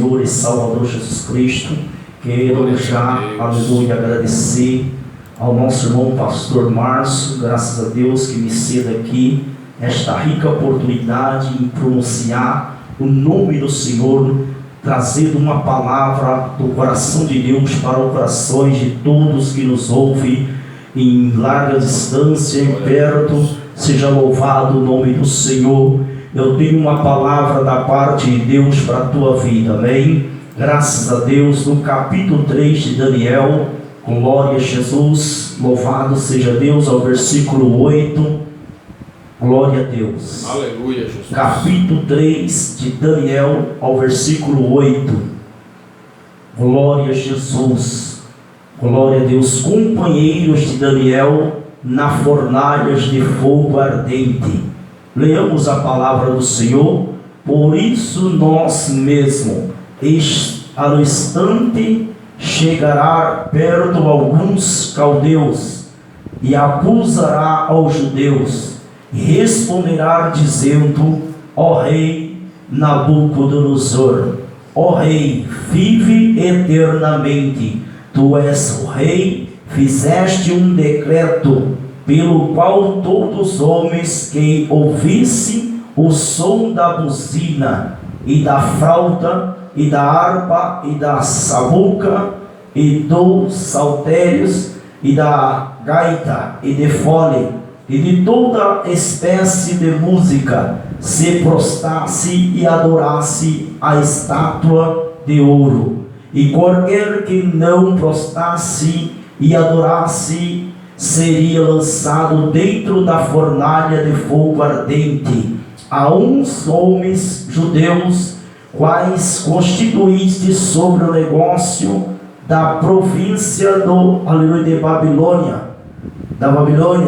Senhor e Salvador Jesus Cristo. Quero já, aleluia, agradecer ao nosso irmão pastor Márcio, graças a Deus que me ceda aqui esta rica oportunidade em pronunciar o nome do Senhor, trazendo uma palavra do coração de Deus para os corações de todos que nos ouvem em larga distância, em perto. Seja louvado o nome do Senhor. Eu tenho uma palavra da parte de Deus para a tua vida, amém? Graças a Deus, no capítulo 3 de Daniel, glória a Jesus, louvado seja Deus, ao versículo 8, glória a Deus. Aleluia, Jesus. Capítulo 3 de Daniel, ao versículo 8, glória a Jesus, glória a Deus. Companheiros de Daniel na fornalhas de fogo ardente. Leamos a palavra do Senhor. Por isso nós mesmos, ao instante chegará perto alguns caldeus e acusará aos judeus, e responderá dizendo: ó rei Nabucodonosor, ó rei, vive eternamente. Tu és o rei, fizeste um decreto pelo qual todos os homens que ouvissem o som da buzina e da flauta e da harpa e da sabuca e dos saltérios e da gaita e de fole e de toda espécie de música se prostrasse e adorasse a estátua de ouro. E qualquer que não prostrasse e adorasse seria lançado dentro da fornalha de fogo ardente. A uns homens judeus, quais constituíste sobre o negócio da província de Babilônia,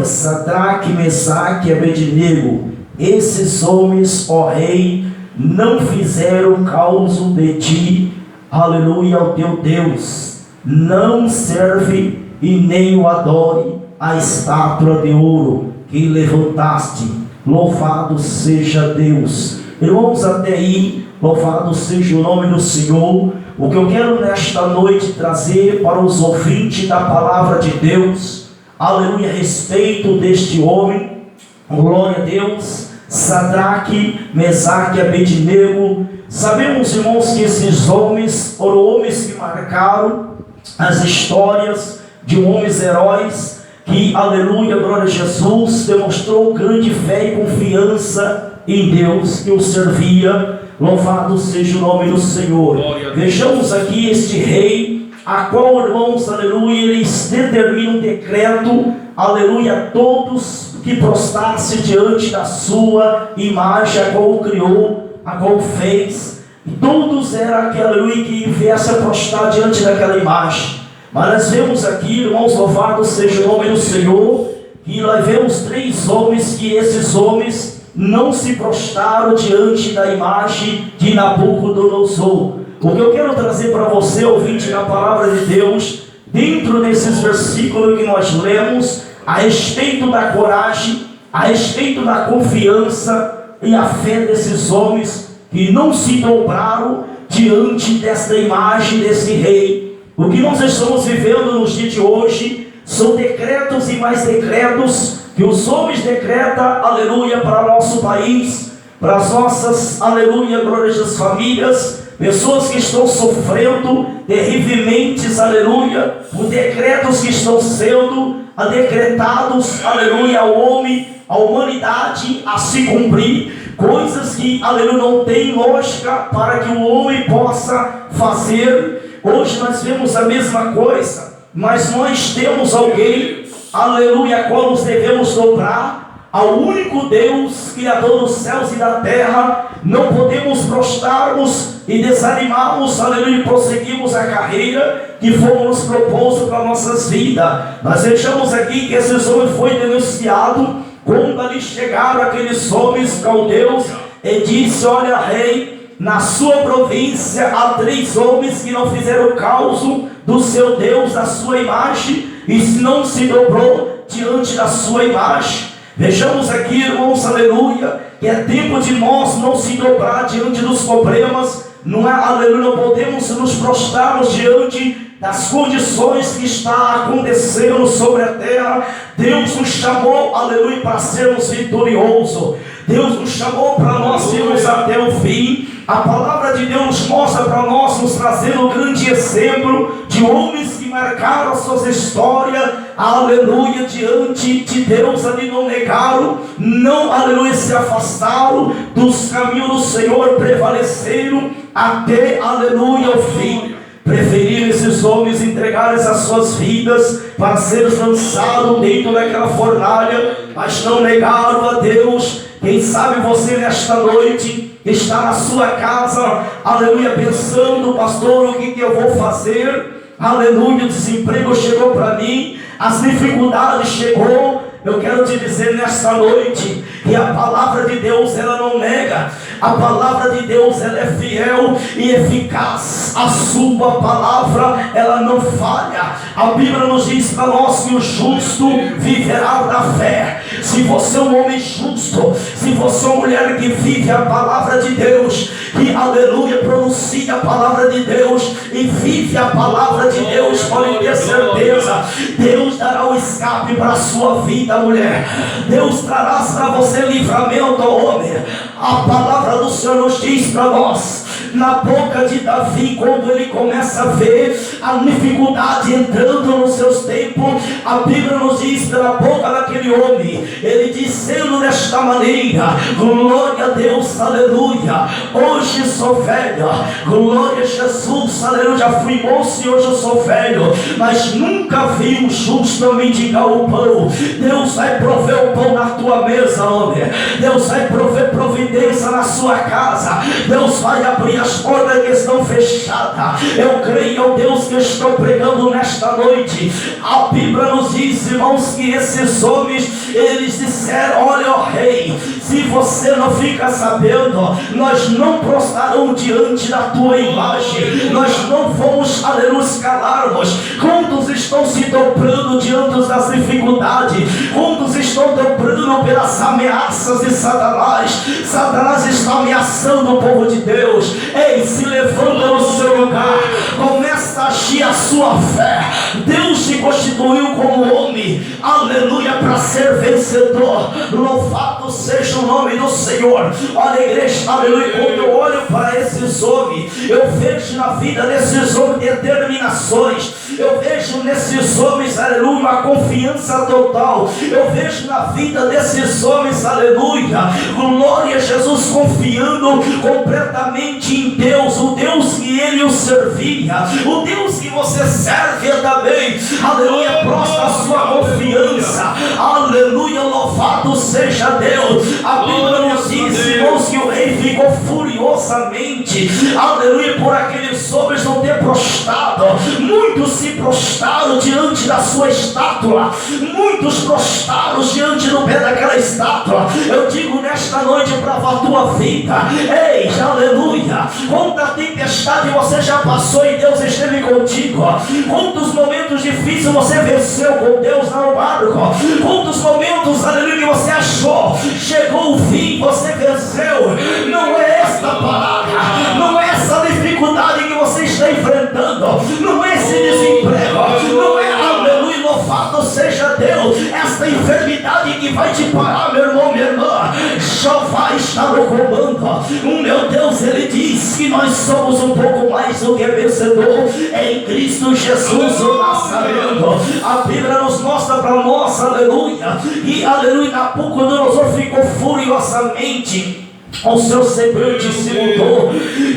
Sadraque, Mesaque e Abednego. Esses homens, ó rei, não fizeram causa de ti, aleluia, ao teu Deus. Não serve e nem o adore a estátua de ouro que levantaste. Louvado seja Deus. Irmãos, até aí, louvado seja o nome do Senhor. O que eu quero nesta noite trazer para os ouvintes da palavra de Deus, aleluia, a respeito deste homem, glória a Deus, Sadraque, Mesaque e Abednego. Sabemos, irmãos, que esses homens foram homens que marcaram as histórias de homens heróis, que, aleluia, glória a Jesus, demonstrou grande fé e confiança em Deus que o servia. Louvado seja o nome do Senhor. Vejamos aqui este rei, a qual, irmãos, aleluia, eles determinam um decreto, aleluia, todos que prostrassem diante da sua imagem, a qual criou, a qual fez, e todos eram aquele, aleluia, que viesse a prostrar diante daquela imagem. Mas nós vemos aqui, irmãos, louvado seja o nome do Senhor, que nós vemos 3 homens, que esses homens não se prostraram diante da imagem de Nabucodonosor. O que eu quero trazer para você, ouvinte da palavra de Deus, dentro desses versículos que nós lemos, a respeito da coragem, a respeito da confiança e a fé desses homens que não se dobraram diante desta imagem desse rei. O que nós estamos vivendo nos dias de hoje são decretos e mais decretos que os homens decretam, aleluia, para o nosso país, para as nossas, aleluia, glórias das famílias, pessoas que estão sofrendo terrivelmente, aleluia, por decretos que estão sendo decretados, aleluia, ao homem, à humanidade a se cumprir, coisas que, aleluia, não tem lógica para que o homem possa fazer. Hoje nós vemos a mesma coisa, mas nós temos alguém, aleluia, a qual nos devemos dobrar, ao único Deus, Criador dos céus e da terra. Não podemos prostrarmos e desanimarmos, aleluia, e prosseguirmos a carreira que fomos propostos para nossas vidas. Nós vejamos aqui que esses homens foi denunciado, quando ali chegaram aqueles homens caldeus, e disse: olha, rei, na sua província há 3 homens que não fizeram causa do seu Deus, da sua imagem, e não se dobrou diante da sua imagem. Vejamos aqui, irmãos, aleluia, que é tempo de nós não se dobrar diante dos problemas, não é, aleluia, não podemos nos prostrarmos diante das condições que está acontecendo sobre a terra. Deus nos chamou, aleluia, para sermos vitoriosos. Deus nos chamou para nós irmos até o fim. A palavra de Deus nos mostra para nós, nos trazendo um grande exemplo de homens que marcaram as suas histórias, aleluia, diante de Deus, ali não negaram, não, aleluia, se afastaram dos caminhos do Senhor, prevaleceram até, aleluia, o fim. Preferiram esses homens entregar as suas vidas para ser lançados dentro daquela fornalha, mas não negaram a Deus. Quem sabe você nesta noite está na sua casa, aleluia, pensando, pastor, o que eu vou fazer? Aleluia, o desemprego chegou para mim, as dificuldades chegou. Eu quero te dizer nesta noite que a palavra de Deus, ela não nega. A palavra de Deus, ela é fiel e eficaz. A sua palavra, ela não falha. A Bíblia nos diz para nós que o justo viverá da fé. Se você é um homem justo, se você é uma mulher que vive a palavra de Deus, que, aleluia, pronuncia a palavra de Deus e vive a palavra de Deus, pode ter certeza, Deus dará o escape para a sua vida, mulher. Deus trará para você livramento, homem. A palavra do Senhor nos diz para nós, na boca de Davi, quando ele começa a ver a dificuldade entrando nos seus tempos, a Bíblia nos diz pela boca daquele homem, ele dizendo desta maneira: glória a Deus, aleluia, hoje sou velho, glória a Jesus, aleluia, já fui moço e hoje eu sou velho, mas nunca vi um justo mendigar o pão. Deus vai prover o pão na tua mesa, homem. Deus vai prover providência na sua casa. Deus vai abrir as portas que estão fechadas. Eu creio, ó Deus, que estou pregando nesta noite. A Bíblia nos diz, irmãos, que esses homens, eles disseram: olha, ó rei, se você não fica sabendo, nós não prostraremos diante da tua imagem, nós não vamos, aleluia, calarmos. Quantos estão se dobrando diante das dificuldades? Quantos estão dobrando pelas ameaças de Satanás? Satanás está ameaçando o povo de Deus. Ei, se levanta no seu lugar, começa a agir a sua fé. Deus te constituiu como homem, aleluia, para ser vencedor. Louvado seja o nome do Senhor. Olha, igreja, aleluia, quando eu olho para esses homens, eu vejo na vida desses homens determinações. Eu vejo nesses homens, aleluia, uma confiança total. Eu vejo na vida desses homens, aleluia, glória a Jesus, confiando completamente em Deus, o Deus que ele o servia, o Deus que você serve também, aleluia, prostra a sua confiança, aleluia, louvado seja Deus. A Bíblia nos diz, irmãos, que o rei ficou furiosamente, aleluia, por aqueles homens não ter prostrado. Muitos se prostraram diante da sua estátua, muitos prostraram diante do pé daquela estátua. Eu digo nesta noite para a tua vida, ei, aleluia, quanta tempestade você já passou e Deus esteve contigo, quantos momentos difíceis você venceu com Deus no barco, quantos momentos, aleluia, que você achou, chegou o fim, você venceu. Não é esta palavra, não é essa dificuldade que você está enfrentando, não é esse desemprego, não é, aleluia, louvado seja Deus, esta enfermidade que vai te parar, meu irmão, minha irmã. Jeová está no comando. O meu Deus, ele diz que nós somos um pouco mais do que vencedor em Cristo Jesus o Nazareno. A Bíblia nos mostra para nós, aleluia, e aleluia, Nabucodonosor ficou furiosamente, o seu semblante se mudou,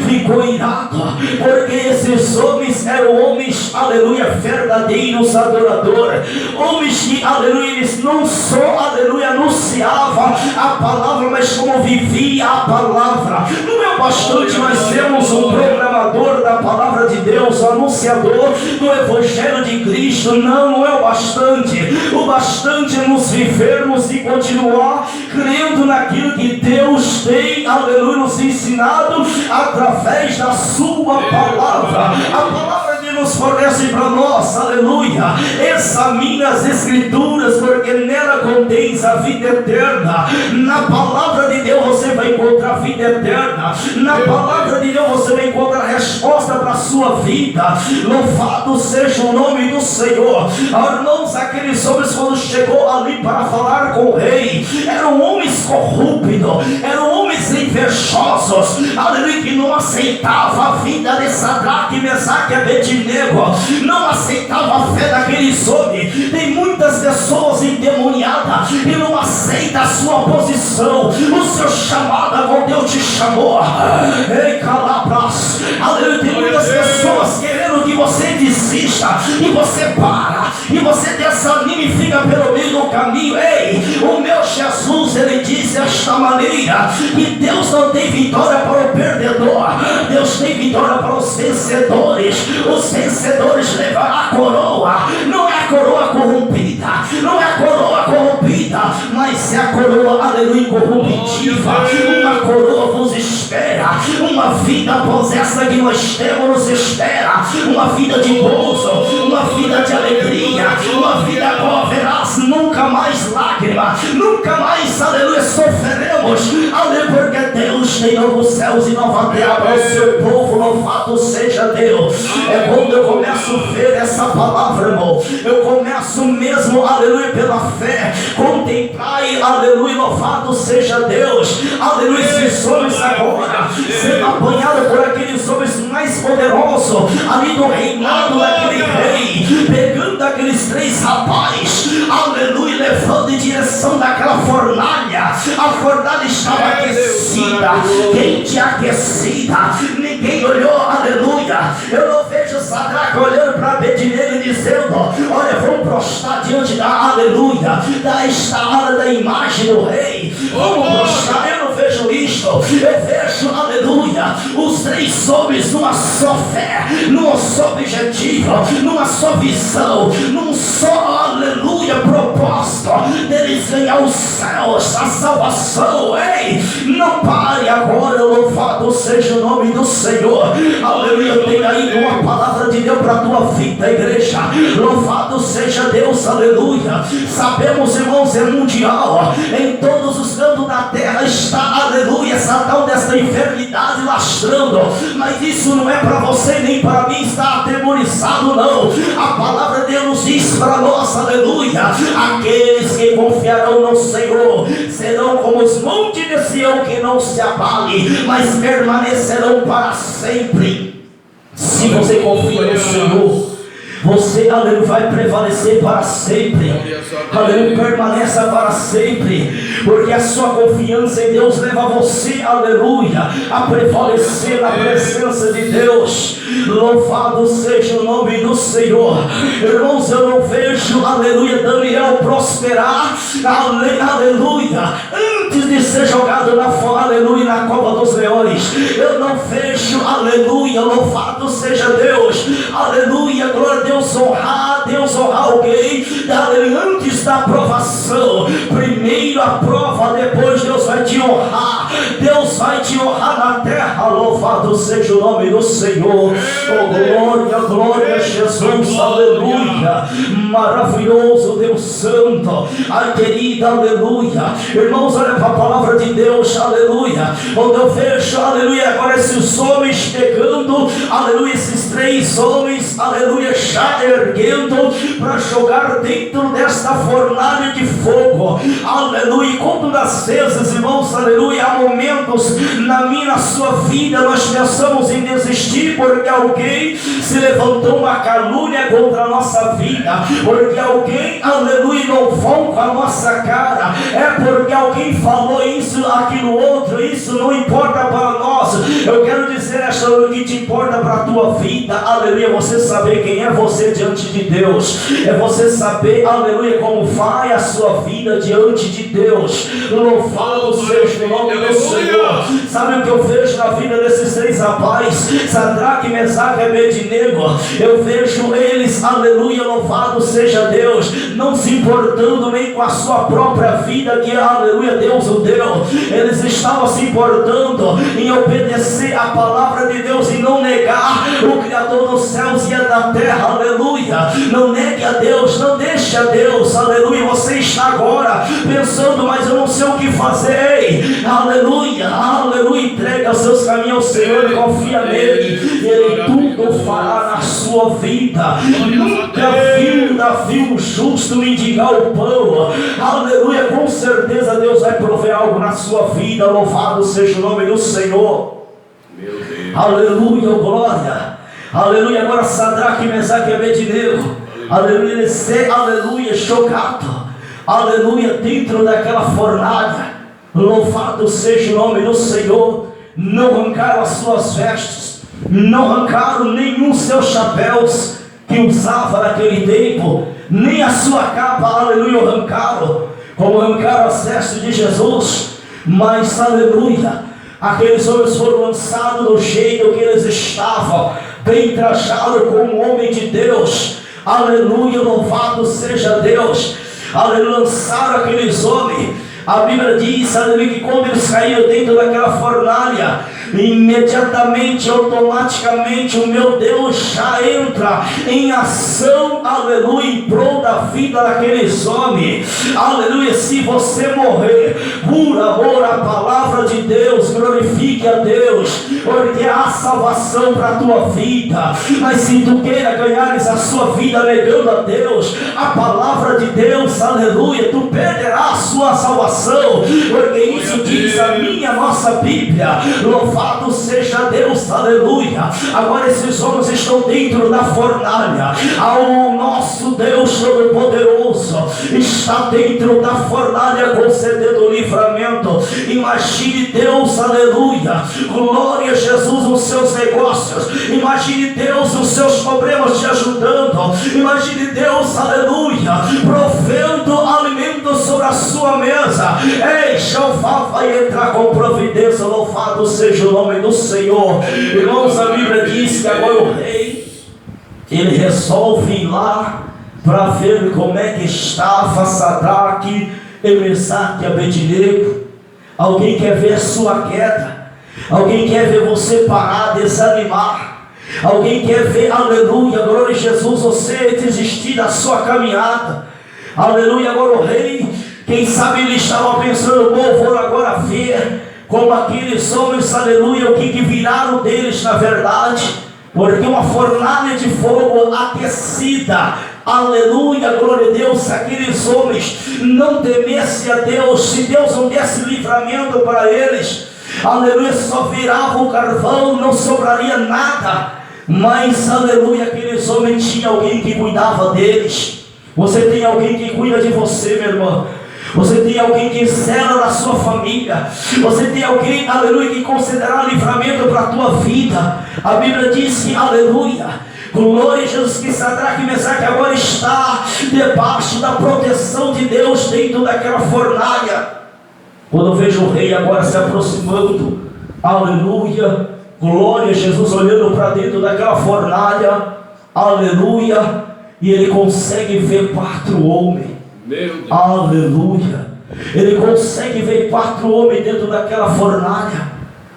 ficou irado, porque esses homens eram homens, aleluia, verdadeiros adoradores, homens que, aleluia, eles não só, aleluia, anunciavam a palavra, mas como vivia a palavra. Não é bastante nós sermos um proclamador da palavra de Deus, um anunciador do Evangelho de Cristo, não é o bastante. O bastante é nos vivermos e continuar crendo naquilo que Deus tem, aleluia, nos ensinado através da sua palavra. A palavra de Deus fornece para nós, aleluia. Examina as Escrituras, porque nela contém a vida eterna. Na palavra de Deus você vai encontrar a vida eterna. Na palavra de Deus você vai encontrar a resposta para a sua vida. Louvado seja o nome do Senhor. Irmãos, aqueles homens, quando chegou ali para falar com o rei, eram homens corruptos, eram homens invejosos, aleluia, que não aceitavam a vida de Sadraque, Mesaque e Abednego, não aceitavam a fé daqueles homens. Tem muitas pessoas endemoniadas e não aceitam a sua posição, o seu chamado, quando Deus te chamou. Ei, calabras, aleluia, tem muitas pessoas querendo que você desista, e você para, e você desanima e fica pelo meio do caminho. Ei, o meu Jesus, ele diz desta maneira, que Deus não tem vitória para o perdedor, Deus tem vitória para os vencedores. Os vencedores levarão a coroa, não é a coroa corrompida, não é a coroa corrompida, mas é a coroa, aleluia, incorruptível. Uma coroa vos espera, uma vida após essa que nós temos nos espera, uma vida de gozo, uma vida de alegria, uma vida qual verás nunca mais lágrima, nunca mais, aleluia, sofreremos, aleluia, porque Deus tem novos céus e nova terra para o seu povo. Louvado seja Deus. É quando eu começo a ver essa palavra, irmão, eu começo mesmo, aleluia, pela fé, contemplai, aleluia, louvado seja Deus, aleluia, esses homens agora sendo apanhados por aqueles homens mais poderosos ali do reinado daquele rei, pegando aqueles 3 rapazes, aleluia, levando em direção daquela fornalha. A fornalha estava aquecida, quente, aquecida, ninguém olhou, aleluia. Eu não vejo Sadraque olhando para Abednego e dizendo: olha, vamos prostrar diante da, aleluia, da estalada da imagem do rei, vamos prostrar. Eu não vejo isto, eu vejo, aleluia, os 3 homens numa só fé, num só objetivo, numa só visão, num só, aleluia, propósito deles ganhar os céus, a salvação. Ei, não pare agora, louvado seja o nome do Senhor, aleluia. Eu tenho aí uma palavra de Deus para a tua vida, igreja, louvado seja Deus, aleluia. Sabemos, irmãos, é mundial, em todos os cantos da terra está, aleluia, essa tal desta enfermidade lastrando, mas isso não é para você nem para mim estar atemorizado, não. A palavra de Deus diz para nós, aleluia, aqueles que confiarão no Senhor serão como os montes de Sião, que não se abale, mas permanecerão para sempre. Se você confia no Senhor, você, aleluia, vai prevalecer para sempre, aleluia, permaneça para sempre, porque a sua confiança em Deus leva você, aleluia, a prevalecer na presença de Deus. Louvado seja o nome do Senhor. Irmãos, eu não vejo, aleluia, Daniel prosperar, aleluia, antes de ser jogado aleluia, na cova dos leões. Eu não vejo, aleluia, louvado seja Deus, aleluia, glória a Deus, honrar alguém, aleluia, antes da aprovação. Primeiro a prova, depois Deus vai te honrar, Deus vai te honrar na terra. Louvado seja o nome do Senhor. Oh, glória, glória a Jesus, aleluia, maravilhoso Deus Santo. Ai, querida, aleluia. Irmãos, olha para a palavra de Deus, aleluia, onde eu vejo, aleluia, agora esses homens pegando, aleluia, esses 3 homens, aleluia, já erguendo para jogar dentro desta fornalha de fogo, aleluia. E quando das vezes, irmãos, aleluia, há momentos na minha, na sua vida, nós pensamos em desistir porque alguém se levantou uma calúnia contra a nossa vida, porque alguém, aleluia, louvou com a nossa cara, é porque alguém falou isso, aquilo outro, isso não importa para nós. Eu quero dizer esta hora, o que te importa para a tua vida, aleluia, você saber quem é você diante de Deus, é você saber, aleluia, como vai a sua vida diante de Deus. Louvado seja o nome do Senhor. Sabe o que eu vejo na vida desses 3 rapazes, Sadraque, Mesaque e Abednego? Eu vejo eles, aleluia, louvado seja Deus, não se importando nem com a sua própria vida, que aleluia, Deus o deu. Eles estavam se importando em obedecer a palavra de Deus e não negar o Criador dos céus e vazia da terra, aleluia. Não negue a Deus, não deixe a Deus, aleluia. Você está agora pensando, mas eu não sei o que fazer, aleluia, aleluia. Entrega os seus caminhos ao Senhor e confia nele, Ele tudo fará na sua vida. Nunca viu Davi o justo mendigar o pão, aleluia. Com certeza Deus vai prover algo na sua vida. Louvado seja o nome do Senhor, aleluia, glória, aleluia. Agora Sadraque, Mesaque e Abednego, aleluia, aleluia, chocado, aleluia, dentro daquela fornalha. Louvado seja o nome do Senhor. Não arrancaram as suas vestes, não arrancaram nenhum seus chapéus que usava naquele tempo, nem a sua capa, aleluia, arrancaram, como arrancaram as vestes de Jesus. Mas, aleluia, aqueles homens foram lançados no jeito que eles estavam, bem trajados como um homem de Deus, aleluia, louvado seja Deus, aleluia. Lançaram aqueles homens. A Bíblia diz, aleluia, que quando eles caíram dentro daquela fornalha, imediatamente, automaticamente, o meu Deus já entra em ação, aleluia, em prol da vida daqueles homens, aleluia. Se você morrer por amor à palavra de Deus, glorifique a Deus, porque há salvação para a tua vida. Mas se tu queira ganhares a sua vida negando a Deus, a palavra de Deus, aleluia, tu perderás a sua salvação, porque isso diz a minha, nossa Bíblia. Louvado seja Deus, aleluia. Agora esses homens estão dentro da fornalha. Ao nosso Deus Todo-Poderoso está dentro da fornalha concedendo o livramento. Imagine Deus, aleluia, glória a Jesus, nos seus negócios. Imagine Deus, os seus problemas te ajudando. Imagine Deus, aleluia, provendo alimento sobre a sua mesa. Ei, Jeová vai entrar com providência. Louvado seja o nome do Senhor. Irmãos, a Bíblia diz que agora o rei, ele resolve ir lá para ver como é que estava Sadraque, Mesaque e Abednego. Alguém quer ver sua queda? Alguém quer ver você parar, desanimar? Alguém quer ver, aleluia, glória a Jesus, você desistir da sua caminhada? Aleluia. Agora o rei, quem sabe ele estava pensando, bom, vou agora ver como aqueles homens, aleluia, o que viraram deles na verdade, porque uma fornalha de fogo aquecida, aleluia, glória a Deus. Se aqueles homens não temessem a Deus, se Deus não desse livramento para eles, aleluia, só virava o carvão, não sobraria nada. Mas, aleluia, aqueles homens tinham alguém que cuidava deles. Você tem alguém que cuida de você, meu irmão. Você tem alguém que zela na sua família. Você tem alguém, aleluia, que considerará livramento para a tua vida. A Bíblia diz que, aleluia, glória a Jesus, que Sadraque e Mesaque agora está debaixo da proteção de Deus dentro daquela fornalha. Quando eu vejo o rei agora se aproximando, aleluia, glória a Jesus, olhando para dentro daquela fornalha, aleluia, e ele consegue ver 4 homens. Aleluia. Ele consegue ver 4 homens dentro daquela fornalha.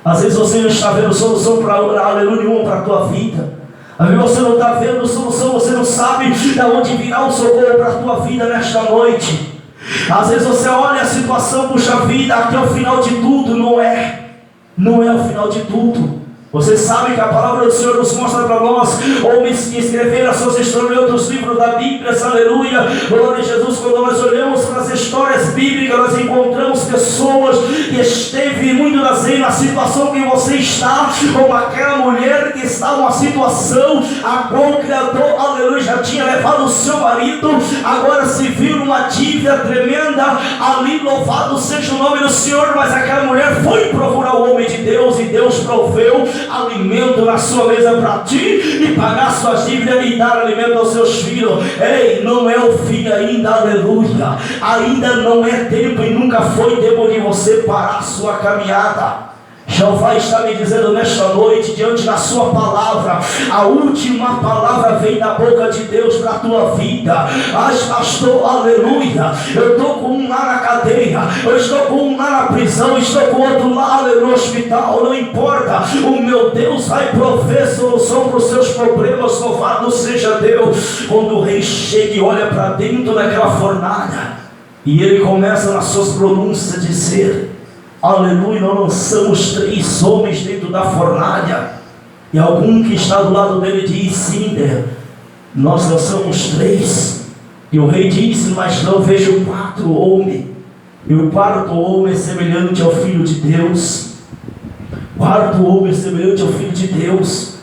Às vezes você não está vendo solução para, aleluia, nenhuma para a tua vida. Às vezes você não está vendo solução, você não sabe de onde virá o socorro para a tua vida nesta noite. Às vezes você olha a situação, puxa vida, aqui é o final de tudo. Não é o final de tudo. Você sabe que a palavra do Senhor nos mostra para nós homens que escreveram as suas histórias em outros livros da Bíblia, aleluia, glória a Jesus. Quando nós olhamos para as histórias bíblicas, nós encontramos pessoas que esteve muitas das vezes na situação que você está, como aquela mulher que está numa situação a qual o Criador, aleluia, já tinha levado o seu marido, agora se viu numa dívida tremenda ali. Louvado seja o nome do Senhor. Mas aquela mulher foi procurar o homem de Deus, e Deus proveu alimento na sua mesa para ti, e pagar suas dívidas e dar alimento aos seus filhos. Ei, não é o fim ainda, aleluia. Ainda não é tempo e nunca foi tempo de você parar a sua caminhada. Jeová está me dizendo nesta noite, diante da sua palavra, a última palavra vem da boca de Deus para a tua vida. Mas pastor, aleluia, eu estou com um lá na cadeia, eu estou com um lá na prisão, estou com outro lá no hospital, não importa, o meu Deus vai prover solução para os seus problemas, louvado seja Deus. Quando o rei chega e olha para dentro daquela fornalha, e ele começa nas suas pronúncias a dizer, aleluia, nós lançamos 3 homens dentro da fornalha. E algum que está do lado dele diz, sim, nós lançamos 3. E o rei disse, mas não, vejo 4 homens. E o 4º homem é semelhante ao Filho de Deus. 4º homem é semelhante ao Filho de Deus.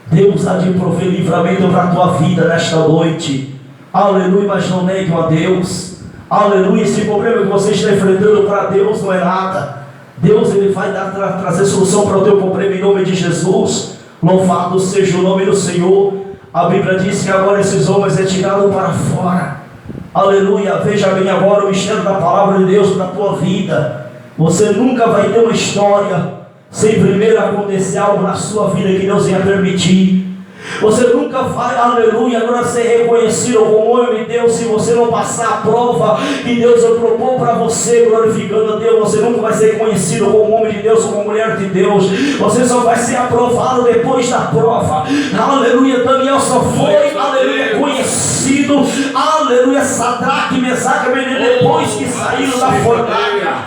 Deus há de prover livramento para a tua vida nesta noite. Aleluia, mas não negue a Deus. Aleluia, esse problema que você está enfrentando para Deus não é nada. Deus, ele vai trazer solução para o teu problema em nome de Jesus. Louvado seja o nome do Senhor. A Bíblia diz que agora esses homens é tirado para fora. Aleluia, veja bem agora o mistério da palavra de Deus para a tua vida. Você nunca vai ter uma história sem primeiro acontecer algo na sua vida que Deus ia permitir. Você nunca vai, aleluia, agora ser reconhecido como homem de Deus se você não passar a prova que Deus propôs para você, glorificando a Deus. Você nunca vai ser reconhecido como homem de Deus, como mulher de Deus. Você só vai ser aprovado depois da prova. Aleluia, Daniel só foi, aleluia, conhecido, aleluia, Sadraque, Mesaque, Abednego, depois que saíram da fornalha.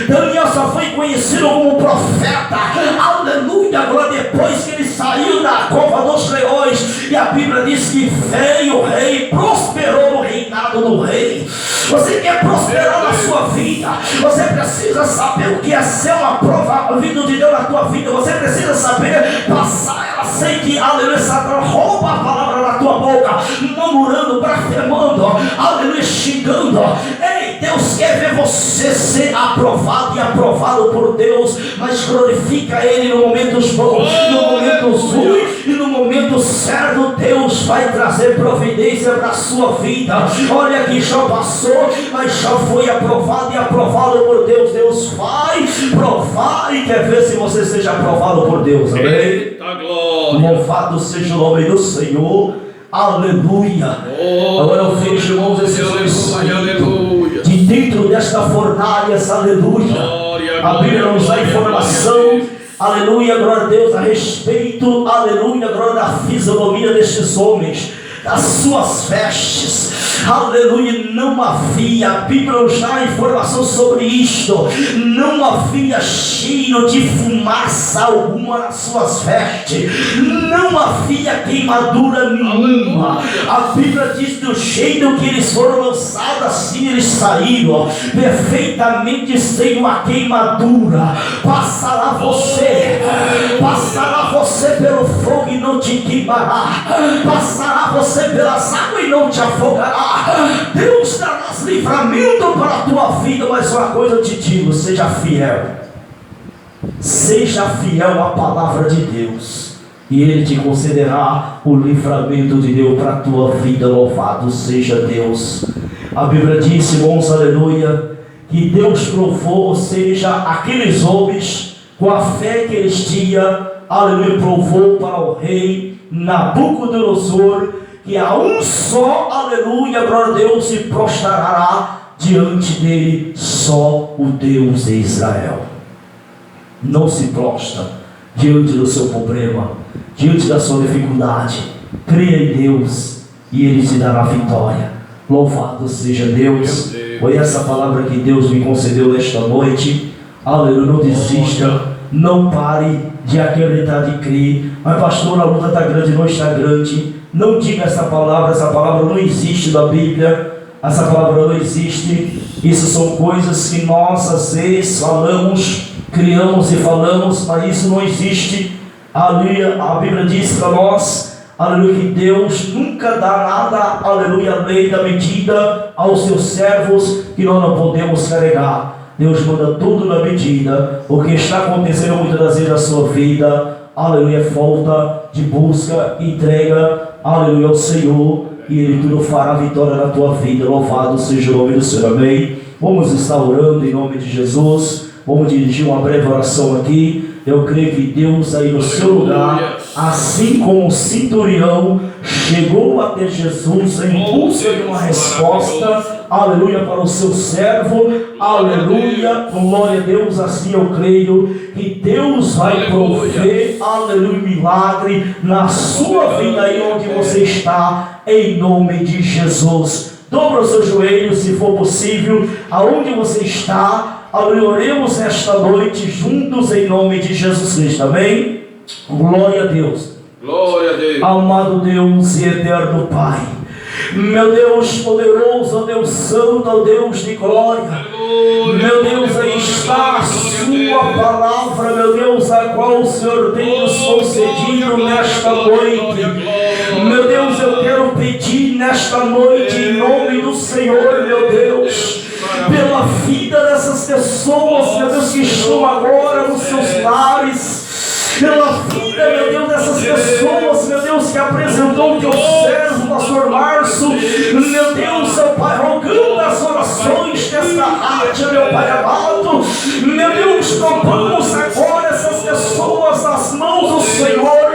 Daniel só foi conhecido como profeta, aleluia, agora depois que ele saiu da cova dos leões. E a Bíblia diz que veio o rei, prosperou no reinado do rei. Você quer prosperar na sua vida, você precisa saber o que é ser uma prova vindo de Deus na tua vida. Você precisa saber passar ela sem que, aleluia, Satanás rouba a palavra da tua boca, murmurando, blasfemando, aleluia, xingando. Ei, Deus quer ver você ser aprovado e aprovado por Deus, mas glorifica Ele no momentos bons, no momentos ruins e no momento certo. Deus vai trazer providência para a sua vida. Olha que já passou, mas já foi aprovado e aprovado por Deus. Deus vai provar e quer ver se você seja aprovado por Deus. Amém? Eita glória! Louvado seja o nome do Senhor. Aleluia! Agora eu vejo, irmãos, esses homens de dentro desta fornalha, aleluia. A Bíblia nos dá informação, aleluia, glória a Deus, a respeito, aleluia, glória da fisionomia destes homens, das suas vestes. Aleluia, não havia, a Bíblia nos dá informação sobre isto, não havia cheiro de fumaça alguma nas suas vestes, não havia queimadura nenhuma. A Bíblia diz do jeito que eles foram lançados, assim eles saíram, perfeitamente sem uma queimadura. Passará você pelo fogo e não te queimará, passará você pelas águas e não te afogará. Deus dará livramento para a tua vida. Mas uma coisa eu te digo, seja fiel à palavra de Deus, e Ele te concederá o livramento de Deus para a tua vida. Louvado seja Deus. A Bíblia diz, irmãos, aleluia, que Deus provou, ou seja, aqueles homens com a fé que eles tinham, aleluia, provou para o rei Nabucodonosor que a um só, aleluia, glória a Deus, se prostrará diante dele só o Deus de Israel. Não se prostra diante do seu problema, diante da sua dificuldade. Creia em Deus e Ele te dará vitória. Louvado seja Deus. Foi essa palavra que Deus me concedeu nesta noite. Aleluia, não desista, não pare de acreditar, de crer. Mas pastor, a luta está grande, não está grande. Não diga essa palavra não existe na Bíblia, essa palavra não existe. Isso são coisas que nós às vezes falamos, criamos e falamos, mas isso não existe. Aleluia, a Bíblia diz para nós, aleluia, que Deus nunca dá nada, aleluia, lei da medida aos seus servos que nós não podemos carregar. Deus manda tudo na medida. O que está acontecendo muitas das vezes na sua vida, aleluia, é falta de busca, entrega, aleluia, ao Senhor, e Ele tudo fará vitória na tua vida. Louvado seja o nome do Senhor. Amém? Vamos estar orando em nome de Jesus. Vamos dirigir uma breve oração aqui. Eu creio que Deus aí no seu lugar, assim como o centurião chegou até Jesus em busca de uma resposta, aleluia, para o seu servo, aleluia, glória a Deus. Assim eu creio que Deus vai prover, aleluia, milagre na sua vida aí onde você está, em nome de Jesus. Dobra os seus joelhos, se for possível, aonde você está. Oremos esta noite juntos em nome de Jesus Cristo, amém? Glória a Deus. Glória a Deus. Amado Deus e eterno Pai, meu Deus poderoso, Deus santo, Deus de glória, meu Deus, aí está a sua palavra, meu Deus, a qual o Senhor tem nos concedido nesta noite. Meu Deus, eu quero pedir nesta noite em nome do Senhor, meu Deus, pela vida dessas pessoas, meu Deus, que estão agora nos seus lares, pela vida, meu Deus, dessas pessoas, meu Deus, que apresentou o teu servo, pastor Márcio, meu Deus, meu Pai, rogando as orações desta rádio, meu Pai amado, meu Deus, tomamos agora essas pessoas nas mãos do Senhor.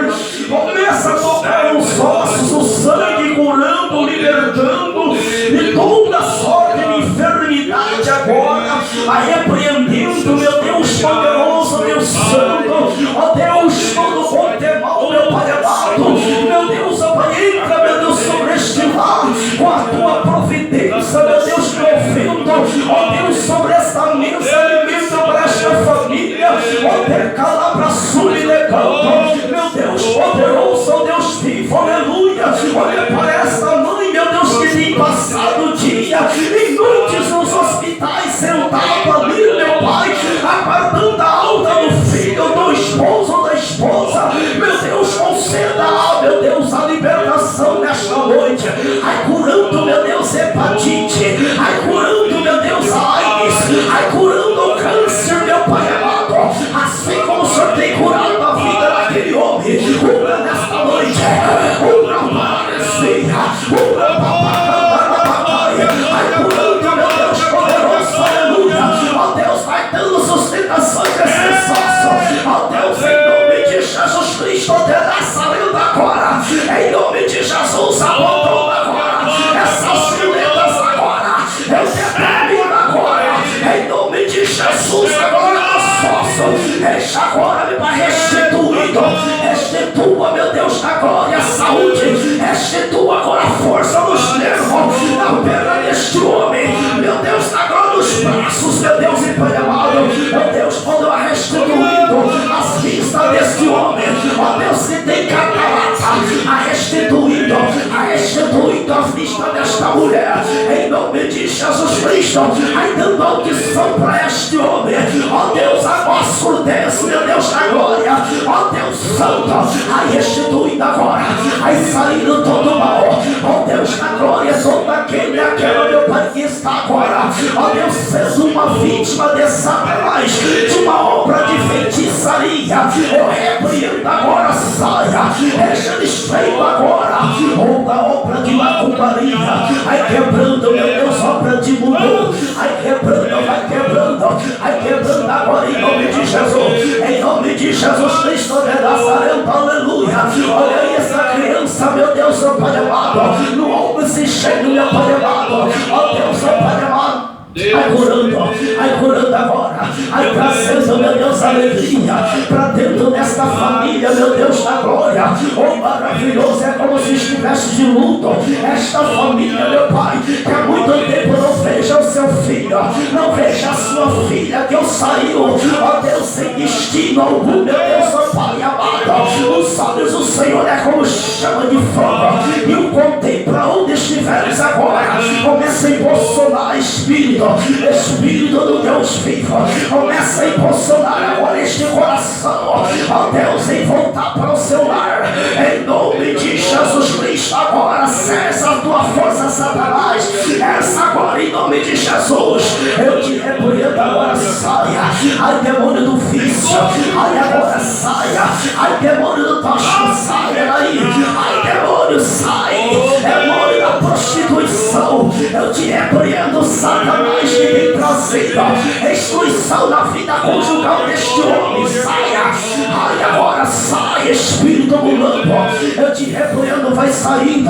Começa a tocar os ossos, o sangue, curando, libertando de toda sorte de enfermidade agora, a repreendendo, meu Deus poderoso, Deus santo, ó Deus, todo contemor, meu Pai amado, meu Deus, ó Pai, entra, meu Deus, sobre este lar, com a tua providência, meu Deus, provendo, ó Deus, sobre esta mesa, alimento para esta família, ó Deus, calabra sublegando, meu Deus poderoso, ó Deus vivo, aleluia, olha para esta mãe, meu Deus, que tem passado o dia em noites nos hospitais, sentado ali, meu Pai, aguardando a alta do filho, do esposo ou da esposa, meu Deus, conceda, meu Deus, a libertação nesta noite, ai curando, meu Deus, hepatite, ai curando, meu Deus, a AIDS, ai curando o câncer, meu Pai amado, assim como o Senhor tem curado a vida daquele homem, cura nesta noite, cura parecia, cura papai, ai curando, meu Deus poderoso, aleluia, ó Deus, vai dando sustentação desse sócio, ó Deus, em nome de Jesus Cristo de Nazareno agora, em nome de Jesus, abandona agora, essas filetas agora, eu determino agora, em nome de Jesus, agora no sócio, deixa agora, meu Pai, restituído, restitua, meu Deus, da glória, saúde, restitua agora a força nos nervos, na perna deste homem, meu Deus, agora nos braços, meu Deus, e Pai amado, meu Deus, quando eu restituído as vistas deste homem, ó Deus, que tem catarata, restituído a vista desta mulher, em nome de Jesus Cristo, aí dando audição para este homem, ó Deus, agora surdez, meu Deus da glória, ó Deus santo, aí restituindo agora, aí saindo todo mal, ó Deus da glória, todo aquela, meu Pai, que está agora, ó Deus, sendo uma vítima de Satanás, de uma obra de feitiçaria, eu repreendo agora, saia, deixa desfeito agora, ou da obra de macumbaria, aí quebrando, meu Deus, obra de mudou, aí quebrando, vai quebrando, aí quebrando agora em nome de Jesus, em nome de Jesus Cristo de Nazareno, aleluia, olha aí essa criança, meu Deus, ó Pai amado, no ombro se cheio, meu Pai amado, ó Deus, ó Pai amado, ai curando agora, ai trazendo, meu Deus, alegria para dentro desta família, meu Deus da glória, oh maravilhoso, é como se estivesse de luto, esta família, meu Pai, que há muito tempo não veja o seu filho, não veja a sua filha, que saiu, ó Deus, sem destino algum, meu Deus, ó Pai amado, os olhos do Senhor é como chama de fogo, e o contempla onde estiveres agora, começa a impulsionar espírito do Deus vivo, começa a impulsionar agora este coração, ó Deus, em voltar para o seu lar, em nome de Jesus Cristo, agora cessa a tua força, Satanás, essa agora em nome de Jesus, eu te repreendo agora, saia, ai demônio do vício, ai agora saia, ai demônio do tóxico, saia daí, ai demônio, sai, demônio da prostituição, eu te repreendo, Satanás, que tem trazido destruição na vida conjugal deste homem, saia, Ai, agora sai, espírito mulambo. Eu te repreendo, vai saindo,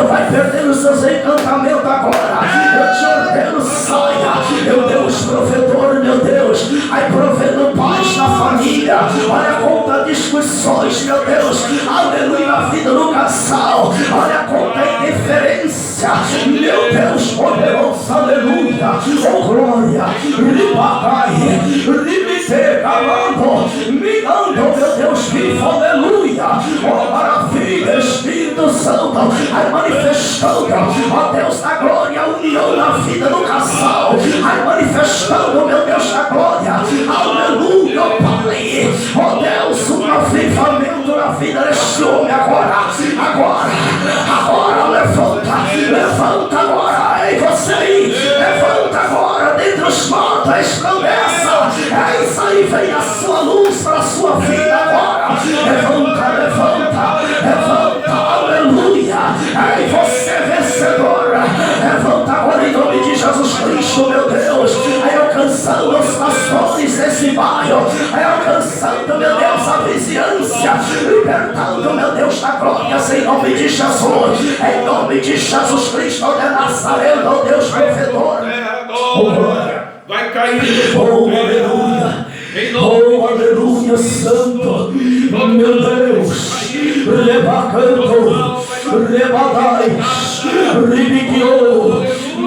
vai perdendo seus encantamentos agora. Eu te ordeno, saia, meu Deus, provedor, meu Deus. Ai, provendo paz na família. Olha, conta discussões, meu Deus. Aleluia, na vida do casal. Olha, conta indiferença, meu Deus poderoso, aleluia. Oh, glória, ribagai, limite, calando, mirando, meu Deus vivo, aleluia. Oh, maravilha, Espírito Santo, ai, manifestando, ó Deus da glória, a união na vida do casal, ai, manifestando, meu Deus da glória, aleluia, Pai. Ó Deus, um avivamento na vida deste homem agora, levanta agora, ei, você aí, levanta agora, dentre os mortos, resplandeça, é isso aí, vem a sua luz para a sua vida agora, levanta, aleluia, ei, você vencedora, levanta agora em nome de Jesus Cristo, meu Deus, aí alcançando os pastores desse bairro, aí alcançando, meu Deus, a vizinhança, libertando, meu Deus, da glória, em nome de Jesus, em nome de Jesus Cristo de Nazaré, meu Deus, provedor, oh glória, vai cair, oh aleluia, oh aleluia, santo, oh meu Deus, levacanto, levadai, ribiquio,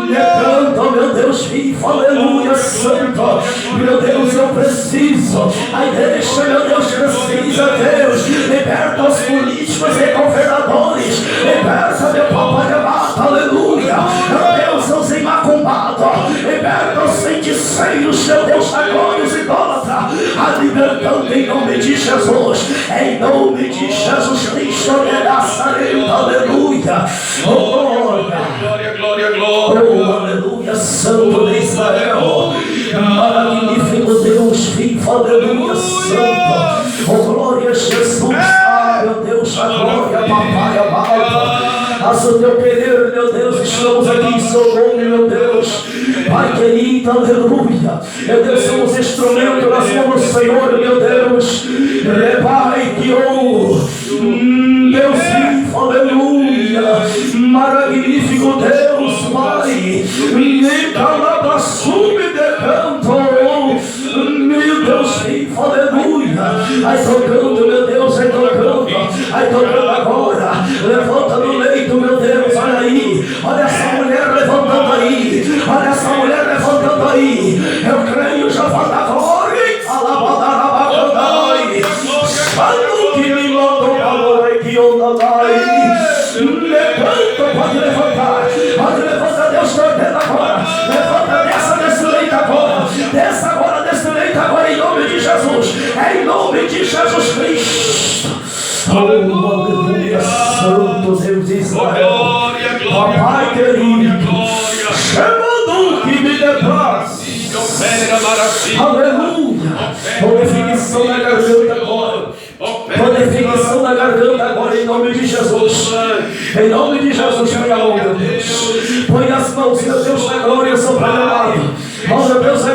levanta, meu Deus vivo, aleluia, santo, meu Deus, eu preciso, ai deixa, meu Deus, precisa, Deus, liberta os políticos e governadores, liberta, meu papai amado, aleluia, meu Deus, os imacumbados, liberta os feiticeiros, meu Deus, da glória, os idólatras, a libertando em nome de Jesus, em nome de Jesus Cristo de Nazaré, aleluia, glória, oh aleluia, santo de Israel, magnífico Deus vivo, aleluia, santo, oh glória a Jesus, ah meu Deus, a glória, papai amado, faz o teu querer, meu Deus, estamos aqui em seu nome, meu Deus, Pai querido, aleluia, meu Deus, somos instrumento nas mãos do Senhor, meu Deus, Pai que Deus vivo, aleluia, magnífico Deus, Pai, me calabassume de canto, meu Deus vivo, aleluia, ai tocando, meu Deus, ai tocando agora, levanta no leito, meu Deus, olha aí, olha essa mulher levantando aí, olha essa mulher levantando aí, eu creio, já vai dar glória, alabadarabacandai, santo que me mandou valor e que onda dai, levanta, pode levantar, Deus te ordena agora, levanta, desça desse leito agora, desça agora desse leito agora, em nome de Jesus, em nome de Jesus Cristo, oh aleluia, santo Deus de Israel, papai querido, chamando que me dê paz, aleluia, com definição da garganta agora, com definição da garganta agora, em nome de Jesus, em nome de Jesus, põe a mão, meu Deus, põe as mãos, meu Deus, na glória sobre o amado, oh meu Deus,